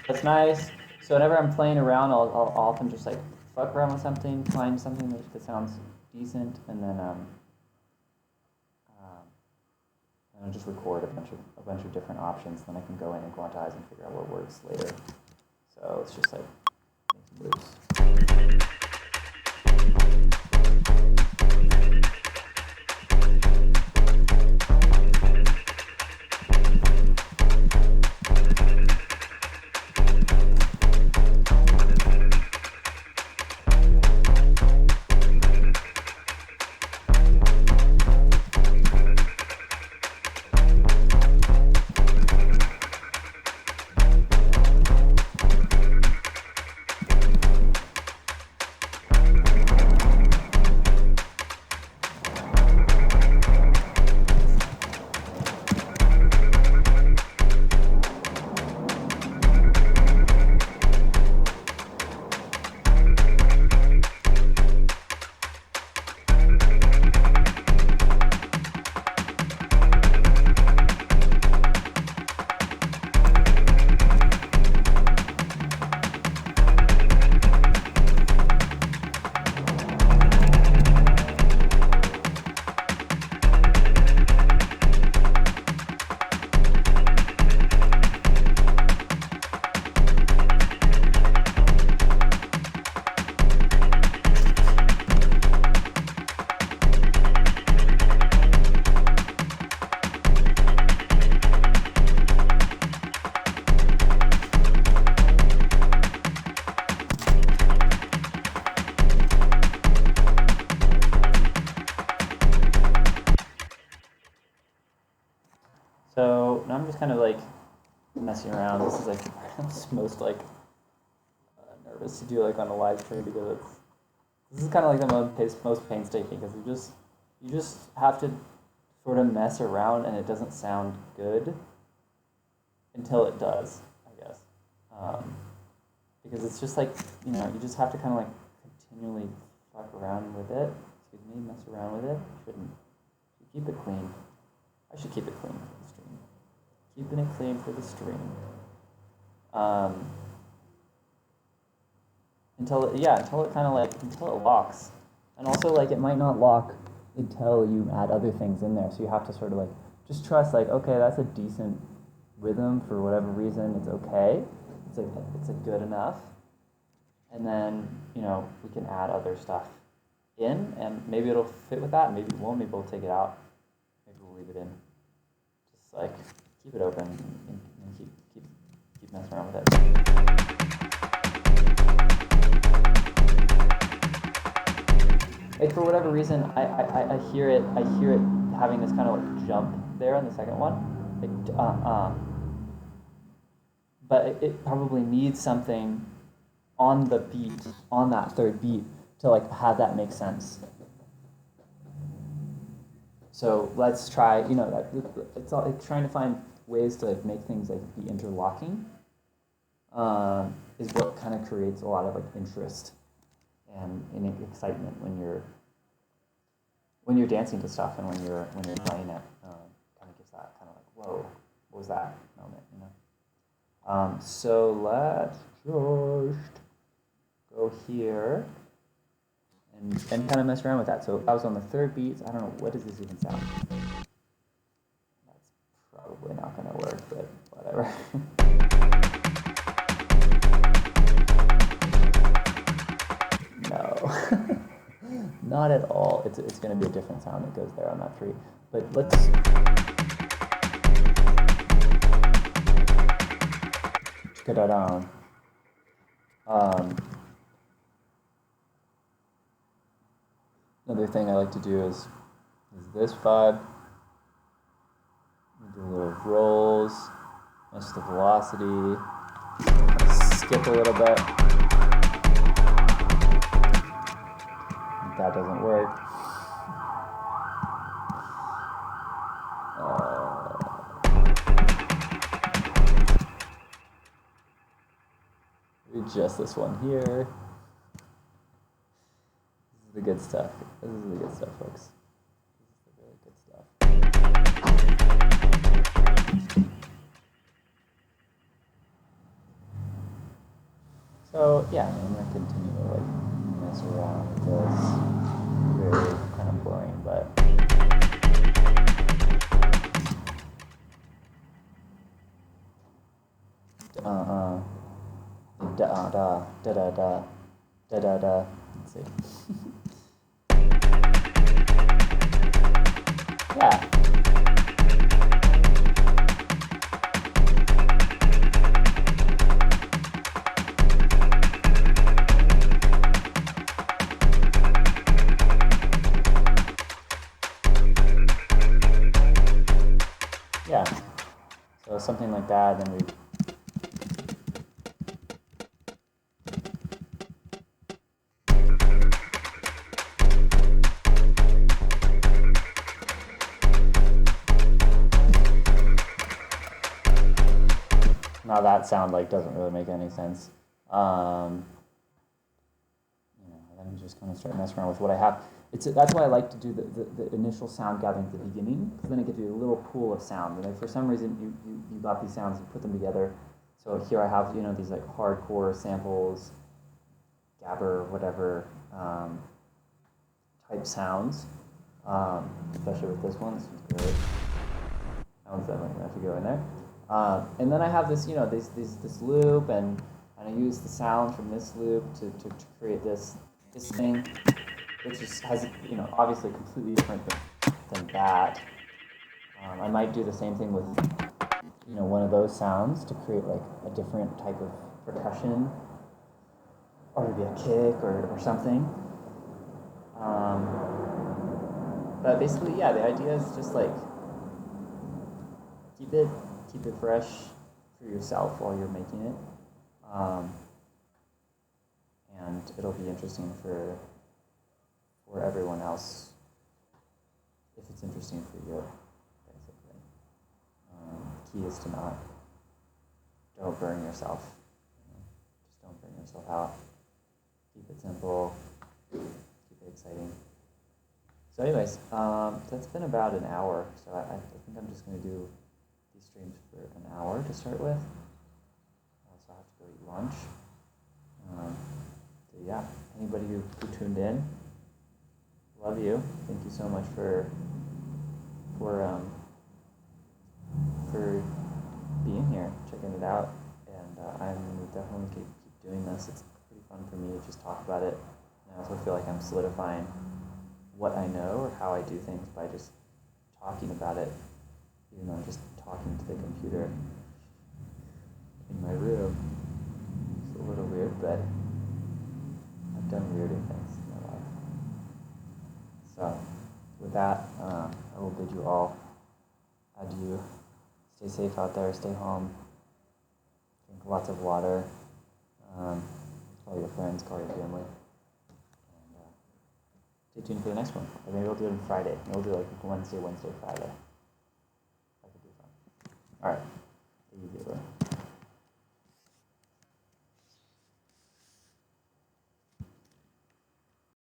That's nice. So whenever I'm playing around, I'll often just like fuck around with something, find something that sounds decent, and then I'll just record a bunch of different options. Then I can go in and quantize and figure out what works later. So it's just like make some moves. So now I'm just kind of like messing around. This is like most like nervous to do like on a live stream because this is kind of like the most painstaking because you just have to sort of mess around and it doesn't sound good until it does, I guess. Because it's just like, you just have to kind of like continually fuck around with it. Mess around with it. Shouldn't keep it clean. I should keep it clean for the stream. Keeping it clean for the stream. Until it kind of like, until it locks. And also, like, it might not lock until you add other things in there. So you have to sort of like, just trust, like, okay, that's a decent rhythm for whatever reason. It's okay. It's a good enough. And then, you know, we can add other stuff in, and maybe it'll fit with that. Maybe it won't. Maybe we'll take it out. Maybe we'll leave it in. Just like keep it open and keep messing around with it. Like, for whatever reason, I hear it having this kind of like jump there on the second one, like but it probably needs something on the beat, on that third beat, to like have that make sense. So let's try, you know, it's all, like, trying to find ways to like make things like be interlocking is what kind of creates a lot of like interest and excitement when you're dancing to stuff, and when you're playing it. Kind of gives that kind of like, whoa, what was that moment, you know? So let's just go here and kind of mess around with that. So if I was on the third beat, I don't know, what does this even sound? That's probably not going to work, but whatever. No, not at all. It's going to be a different sound that goes there on that 3. But let's... Get it down. Another thing I like to do is this vibe. Do a little rolls, match the velocity, skip a little bit. If that doesn't work. Just this one here. This is the good stuff. This is the good stuff, folks. This is the really good stuff. So yeah, I'm gonna continue to like mess around with this. Very kind of boring, but da da da da da da da da. Let's see. Yeah. Yeah. So something like that, then we. Now that sound like doesn't really make any sense. You know, then I'm just kind of start messing around with what I have. That's why I like to do the initial sound gathering at the beginning, because then it gives you a little pool of sound. And if for some reason you got these sounds, you put them together. So here I have, you know, these like hardcore samples, gabber, whatever type sounds, especially with this one. This one's great. Sounds that might have to go in there. And then I have this, you know, this loop, and I use the sound from this loop to create this thing, which just has, you know, obviously completely different than that. I might do the same thing with, you know, one of those sounds to create like a different type of percussion, or maybe a kick or something. But basically, yeah, the idea is just like keep it fresh for yourself while you're making it, and it'll be interesting for everyone else if it's interesting for you, basically. Key is to don't burn yourself. You know? Just don't burn yourself out. Keep it simple. Keep it exciting. So anyways, that's been about an hour, so I think I'm just going to do these streams for an hour to start with. I also have to go eat lunch. So yeah, anybody who tuned in, love you. Thank you so much for being here, checking it out, and I'm definitely keep doing this. It's pretty fun for me to just talk about it. And I also feel like I'm solidifying what I know or how I do things by just talking about it, even though I'm just talking to the computer in my room. It's a little weird, but I've done weirder things in my life. So with that, I will bid you all adieu. Stay safe out there, stay home, drink lots of water, call your friends, call your family, and stay tuned for the next one. Or maybe we'll do it on Friday. Maybe we'll do like Wednesday, Friday. That could be fun. All right.